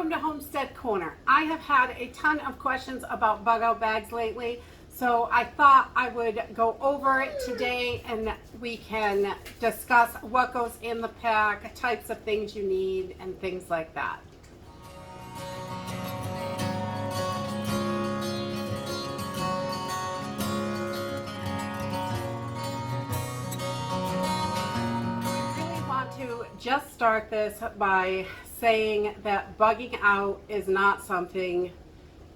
Welcome to Homestead Corner. I have had a ton of questions about bug out bags lately, so I thought I would go over it today and we can discuss what goes in the pack, types of things you need, and things like that. To just start this by saying that bugging out is not something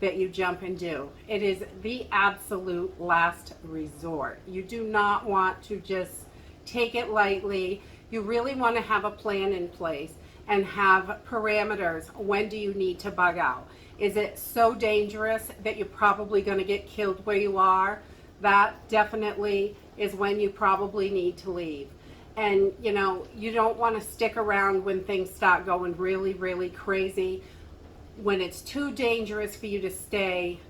that you jump and do. It is the absolute last resort. You do not want to just take it lightly. You really want to have a plan in place and have parameters. When do you need to bug out? Is it so dangerous that you're probably going to get killed where you are? That definitely is when you probably need to leave. And you know, you don't want to stick around when things start going really, really crazy. When it's too dangerous for you to stay,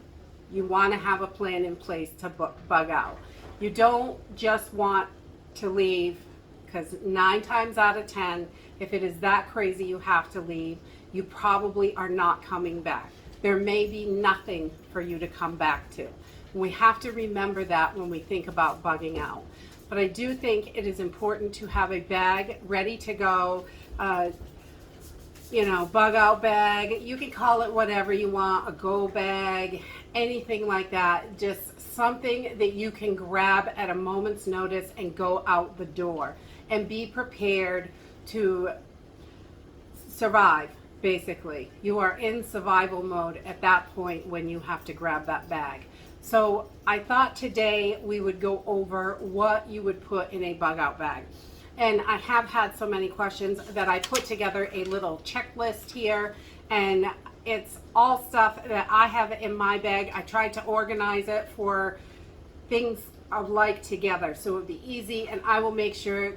you want to have a plan in place to bug out. You don't just want to leave, because 9 times out of 10, if it is that crazy you have to leave, you probably are not coming back. There may be nothing for you to come back to. We have to remember that when we think about bugging out. But I do think it is important to have a bag ready to go, you know, bug out bag. You can call it whatever you want, a go bag, anything like that. Just something that you can grab at a moment's notice and go out the door and be prepared to survive, basically. You are in survival mode at that point when you have to grab that bag. So I thought today we would go over what you would put in a bug out bag. And I have had so many questions that I put together a little checklist here, and it's all stuff that I have in my bag. I tried to organize it for things I like together so it would be easy, and I will make sure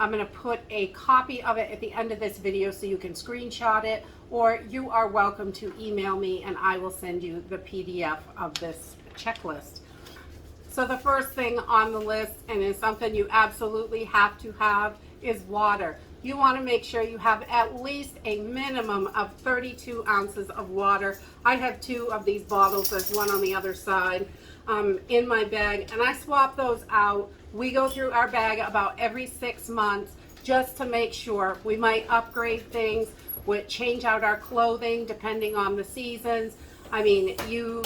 I'm going to put a copy of it at the end of this video so you can screenshot it, or you are welcome to email me and I will send you the PDF of this checklist. So the first thing on the list, and is something you absolutely have to have, is water. You want to make sure you have at least a minimum of 32 ounces of water. I have 2 of these bottles, there's one on the other side, in my bag, and I swap those out. We go through our bag about every 6 months just to make sure. We might upgrade things, we change out our clothing depending on the seasons. I mean, you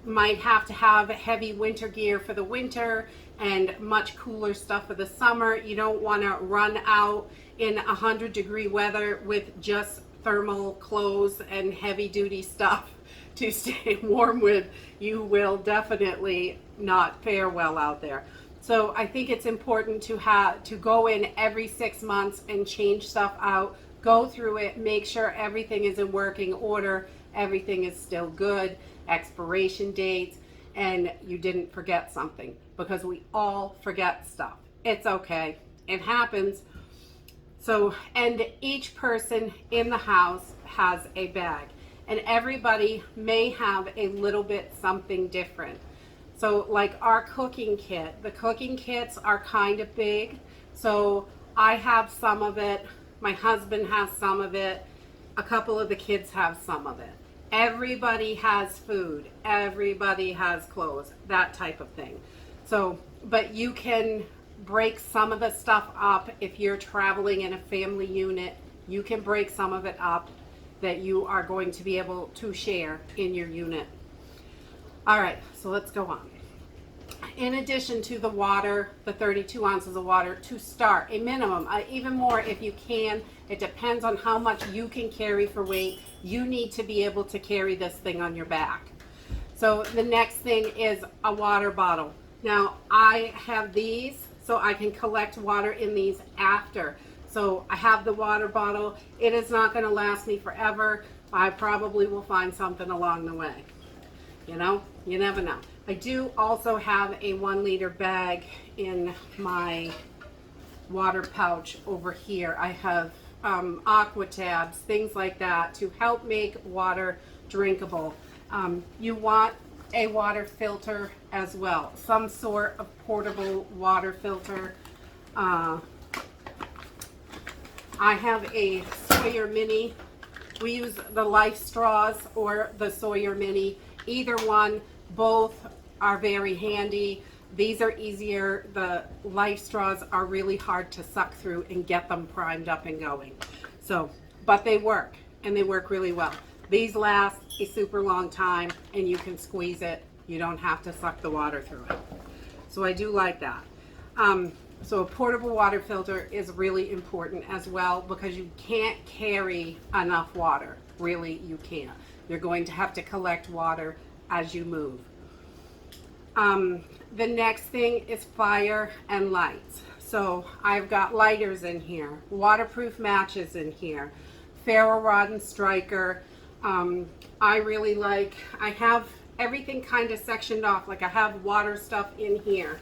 might have to have heavy winter gear for the winter and much cooler stuff for the summer. You don't want to run out in 100-degree weather with just thermal clothes and heavy duty stuff to stay warm with. You will definitely not fare well out there. So I think it's important to go in every 6 months and change stuff out, go through it, make sure everything is in working order, everything is still good, expiration dates, and you didn't forget something, because we all forget stuff. It's okay, it happens. So, and each person in the house has a bag, and everybody may have a little bit something different. So like our cooking kit, the cooking kits are kind of big. So I have some of it, my husband has some of it, a couple of the kids have some of it. Everybody has food, everybody has clothes, that type of thing. So, but you can break some of the stuff up if you're traveling in a family unit. You can break some of it up that you are going to be able to share in your unit. All right, so let's go on. In addition to the water, the 32 ounces of water to start, a minimum, even more if you can. It depends on how much you can carry for weight. You need to be able to carry this thing on your back. So the next thing is a water bottle. Now I have these so I can collect water in these after. So I have the water bottle. It is not going to last me forever. I probably will find something along the way. You know, you never know. I do also have a 1-liter bag in my water pouch over here. I have aqua tabs, things like that to help make water drinkable. You want a water filter as well, some sort of portable water filter. I have a Sawyer Mini We use the Life straws or the Sawyer Mini. Either one, both are very handy. These are easier. The Life straws are really hard to suck through and get them primed up and going. So, but they work, and they work really well. These last a super long time, and you can squeeze it. You don't have to suck the water through it. So I do like that. So a portable water filter is really important as well, because you can't carry enough water. Really, you can't. You're going to have to collect water as you move. The next thing is fire and lights. So I've got lighters in here, waterproof matches in here, ferro rod and striker. I really like, I have everything kind of sectioned off. Like I have water stuff in here,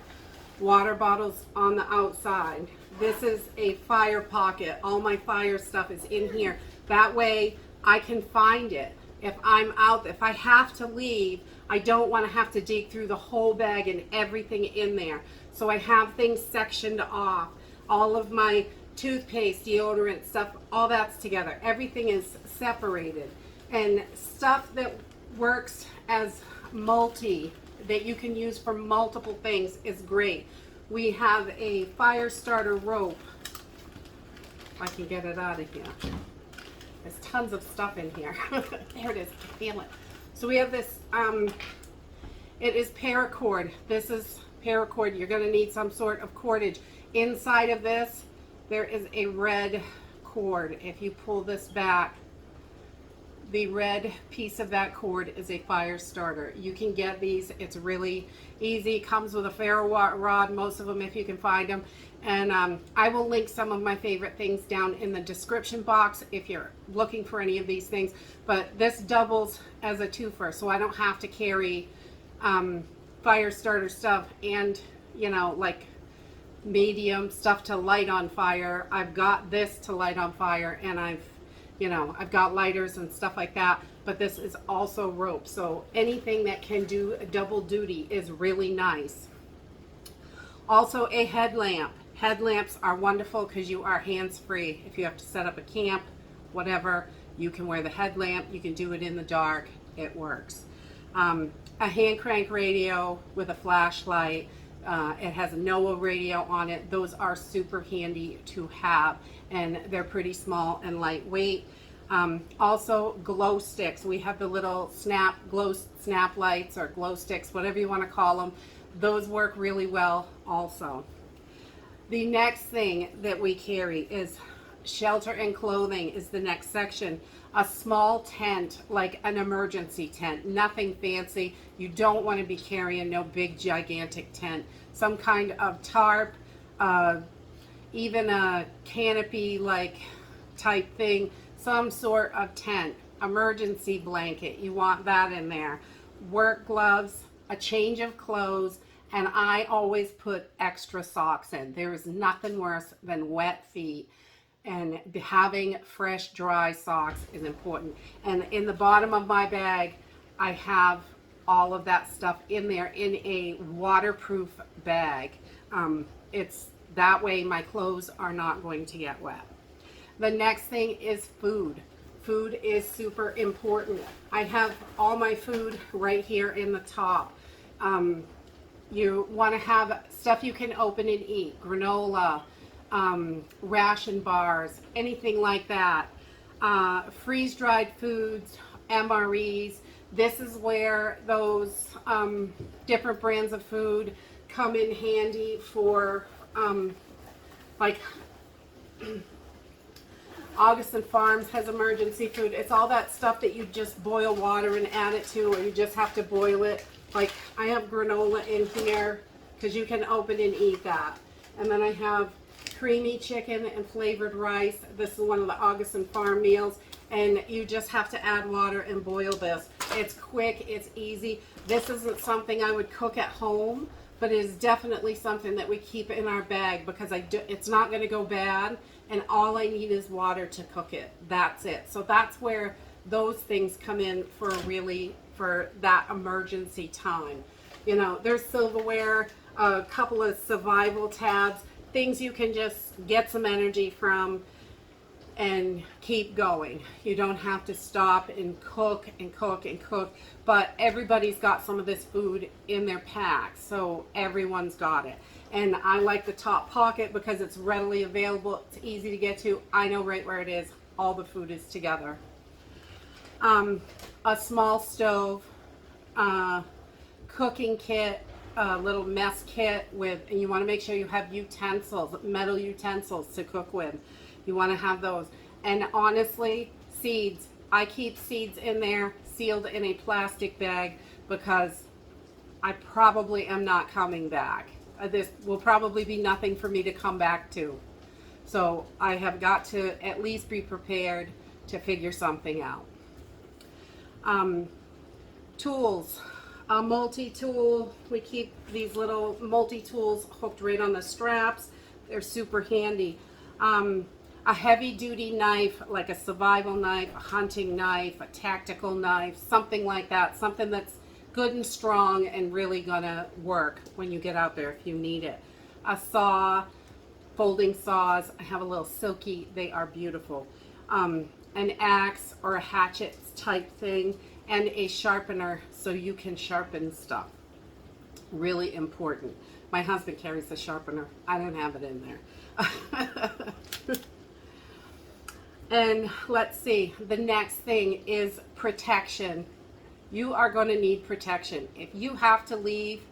water bottles on the outside. This is a fire pocket. All my fire stuff is in here. That way I can find it. If I'm out, if I have to leave, I don't want to have to dig through the whole bag and everything in there. So I have things sectioned off. All of my toothpaste, deodorant stuff, all that's together. Everything is separated. And stuff that works as multi, that you can use for multiple things, is great. We have a fire starter rope. If I can get it out of here. There's tons of stuff in here. There it is. I can feel it. So we have this, it is paracord. This is paracord. You're going to need some sort of cordage. Inside of this, there is a red cord. If you pull this back, the red piece of that cord is a fire starter. You can get these. It's really easy. Comes with a ferro rod, most of them if you can find them. And I will link some of my favorite things down in the description box if you're looking for any of these things. But this doubles as a twofer, so I don't have to carry fire starter stuff and, you know, like medium stuff to light on fire. I've got this to light on fire, and I've got lighters and stuff like that, but this is also rope. So anything that can do a double duty is really nice. Also a headlamp. Headlamps are wonderful because you are hands-free. If you have to set up a camp, whatever, you can wear the headlamp. You can do it in the dark. It works. A hand crank radio with a flashlight. It has a NOAA radio on it. Those are super handy to have, and they're pretty small and lightweight. Also glow sticks. We have the little glow snap lights or glow sticks, whatever you want to call them. Those work really well also. The next thing that we carry is shelter and clothing is the next section. A small tent, like an emergency tent, nothing fancy. You don't want to be carrying no big gigantic tent. Some kind of tarp, even a canopy like type thing, some sort of tent. Emergency blanket, you want that in there. Work gloves, a change of clothes, and I always put extra socks in. There is nothing worse than wet feet, and having fresh dry socks is important. And in the bottom of my bag, I have all of that stuff in there in a waterproof bag. It's that way my clothes are not going to get wet. The next thing is food. Food is super important. I have all my food right here in the top. You want to have stuff you can open and eat, granola, ration bars, anything like that. Freeze-dried foods, MREs. This is where those different brands of food come in handy for like Augustin Farms has emergency food. It's all that stuff that you just boil water and add it to, or you just have to boil it. Like I have granola in here because you can open and eat that. And then I have creamy chicken and flavored rice. This is one of the Augustin Farm meals, and you just have to add water and boil this. It's quick, it's easy. This isn't something I would cook at home, but it is definitely something that we keep in our bag because it's not going to go bad, and all I need is water to cook it. That's it. So that's where those things come in for that emergency time. You know, there's silverware, a couple of survival tabs, things you can just get some energy from. and keep going. You don't have to stop and cook and cook and cook, but everybody's got some of this food in their pack, so everyone's got it. And I like the top pocket because it's readily available, it's easy to get to. I know right where it is. All the food is together. A small stove, cooking kit, a little mess kit with, and you want to make sure you have utensils, metal utensils to cook with. You want to have those. And honestly, seeds. I keep seeds in there sealed in a plastic bag because I probably am not coming back. This will probably be nothing for me to come back to. So I have got to at least be prepared to figure something out. Tools. A multi-tool. We keep these little multi-tools hooked right on the straps. They're super handy. A heavy-duty knife, like a survival knife, a hunting knife, a tactical knife, something like that. Something that's good and strong and really gonna work when you get out there if you need it. A saw, folding saws. I have a little silky. They are beautiful. An axe or a hatchet type thing, and a sharpener so you can sharpen stuff. Really important. My husband carries the sharpener. I don't have it in there. And let's see, the next thing is protection. You are going to need protection. If you have to leave,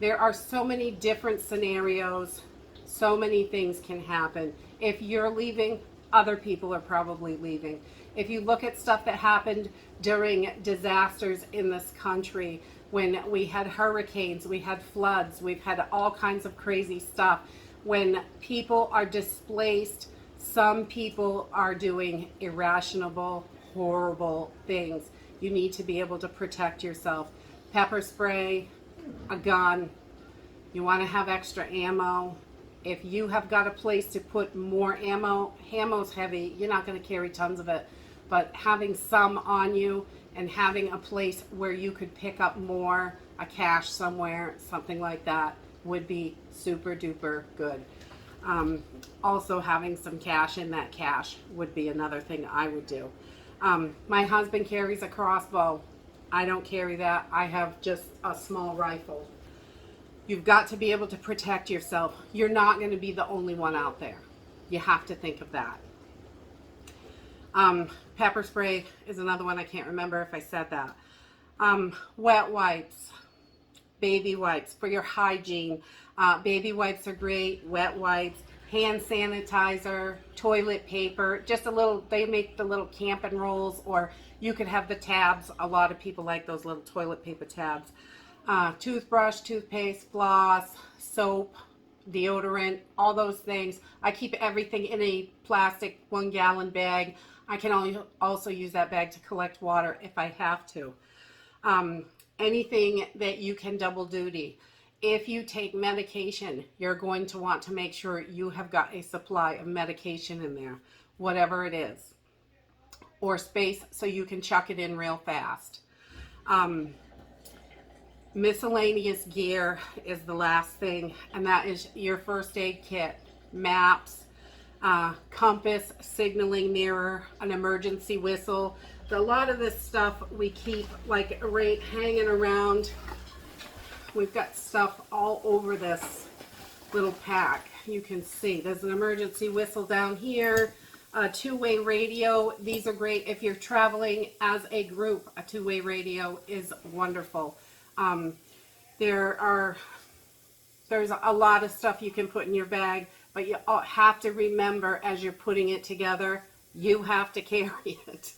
there are so many different scenarios, so many things can happen. If you're leaving, other people are probably leaving. If you look at stuff that happened during disasters in this country, when we had hurricanes, we had floods, we've had all kinds of crazy stuff. When people are displaced, some people are doing irrational, horrible things. You need to be able to protect yourself. Pepper spray, a gun. You want to have extra ammo. If you have got a place to put more ammo, ammo's heavy, you're not going to carry tons of it. But having some on you and having a place where you could pick up more, a cache somewhere, something like that, would be super duper good. Also having some cash in that cache would be another thing I would do. My husband carries a crossbow. I don't carry that. I have just a small rifle. You've got to be able to protect yourself. You're not going to be the only one out there. You have to think of that. Pepper spray is another one. I can't remember if I said that. Wet wipes, baby wipes for your hygiene. Baby wipes are great. Wet wipes, hand sanitizer, toilet paper, just a little, they make the little camping rolls, or you could have the tabs. A lot of people like those little toilet paper tabs. Toothbrush, toothpaste, floss, soap, deodorant, all those things. I keep everything in a plastic 1-gallon bag. I can also use that bag to collect water if I have to. Anything that you can double duty. If you take medication, you're going to want to make sure you have got a supply of medication in there, whatever it is, or space so you can chuck it in real fast. Miscellaneous gear is the last thing, and that is your first aid kit, maps, compass, signaling mirror, an emergency whistle. A lot of this stuff we keep like right hanging around. We've got stuff all over this little pack. You can see there's an emergency whistle down here, a two-way radio. These are great if you're traveling as a group. A two-way radio is wonderful. There's a lot of stuff you can put in your bag, but you have to remember as you're putting it together, you have to carry it.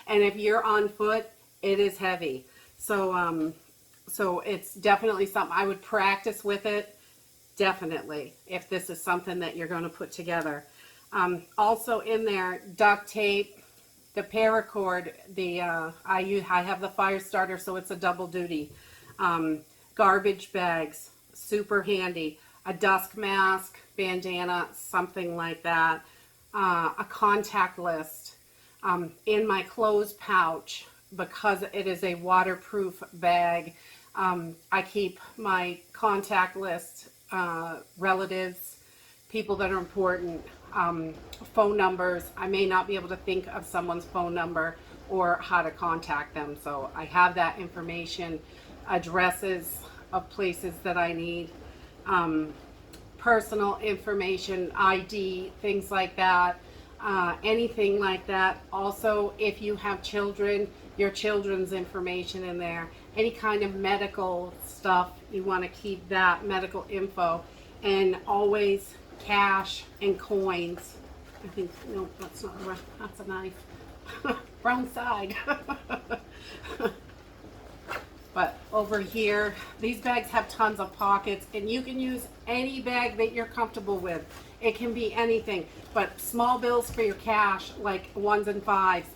And if you're on foot, it is heavy. So it's definitely something I would practice with it. Definitely, if this is something that you're going to put together. Also in there, duct tape, the paracord, I have the fire starter, so it's a double duty. Garbage bags, super handy. A dust mask, bandana, something like that. A contact list. In my clothes pouch, because it is a waterproof bag, I keep my contact list, relatives, people that are important. phone numbers. I may not be able to think of someone's phone number or how to contact them. So I have that information, addresses of places that I need, personal information, ID, things like that, anything like that. Also, if you have children, your children's information in there, any kind of medical stuff, you want to keep that medical info, and always cash and coins. I think, no, that's not the right, that's a knife. Wrong side. But over here, these bags have tons of pockets, and you can use any bag that you're comfortable with. It can be anything, but small bills for your cash, like 1s and 5s,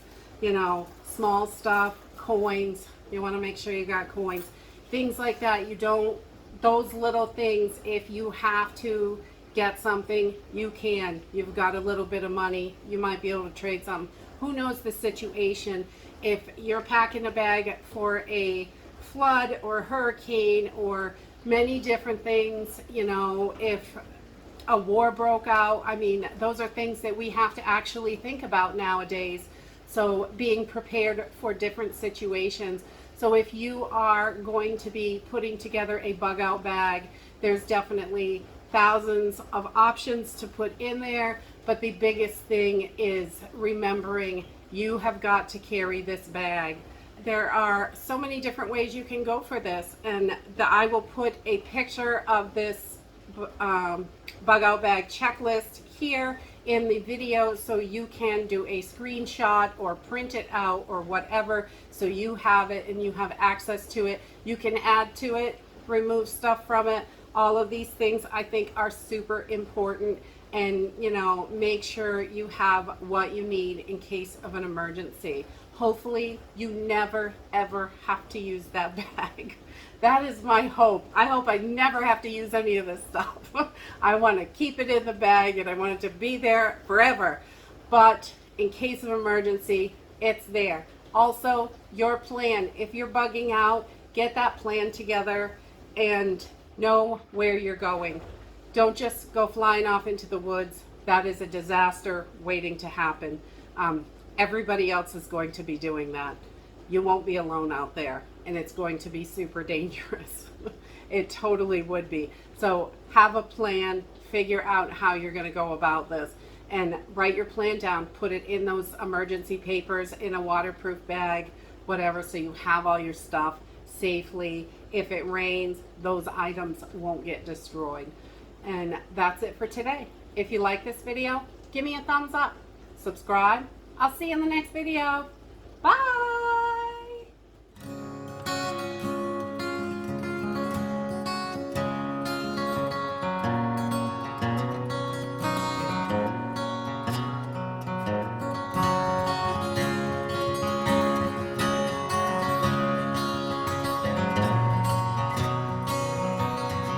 you know, small stuff, coins. You want to make sure you got coins, things like that. You don't, those little things, if you have to get something, you can. You've got a little bit of money, you might be able to trade something. Who knows the situation? If you're packing a bag for a flood or hurricane or many different things, you know, if a war broke out, I mean, those are things that we have to actually think about nowadays. So being prepared for different situations. So if you are going to be putting together a bug out bag, there's definitely thousands of options to put in there, but the biggest thing is remembering you have got to carry this bag. There are so many different ways you can go for this, and I will put a picture of this bug out bag checklist here in the video, so you can do a screenshot or print it out or whatever, so you have it and you have access to it. You can add to it, remove stuff from it. All of these things I think are super important, and you know, make sure you have what you need in case of an emergency. Hopefully you never ever have to use that bag. That is my hope. I hope I never have to use any of this stuff. I want to keep it in the bag and I want it to be there forever. But in case of emergency, it's there. Also, your plan. If you're bugging out, get that plan together and know where you're going. Don't just go flying off into the woods. That is a disaster waiting to happen. Everybody else is going to be doing that. You won't be alone out there, and it's going to be super dangerous. It totally would be. So have a plan, figure out how you're going to go about this, and write your plan down. Put it in those emergency papers in a waterproof bag, whatever, so you have all your stuff safely. If it rains, those items won't get destroyed. And that's it for today. If you like this video, give me a thumbs up, subscribe. I'll see you in the next video. Bye.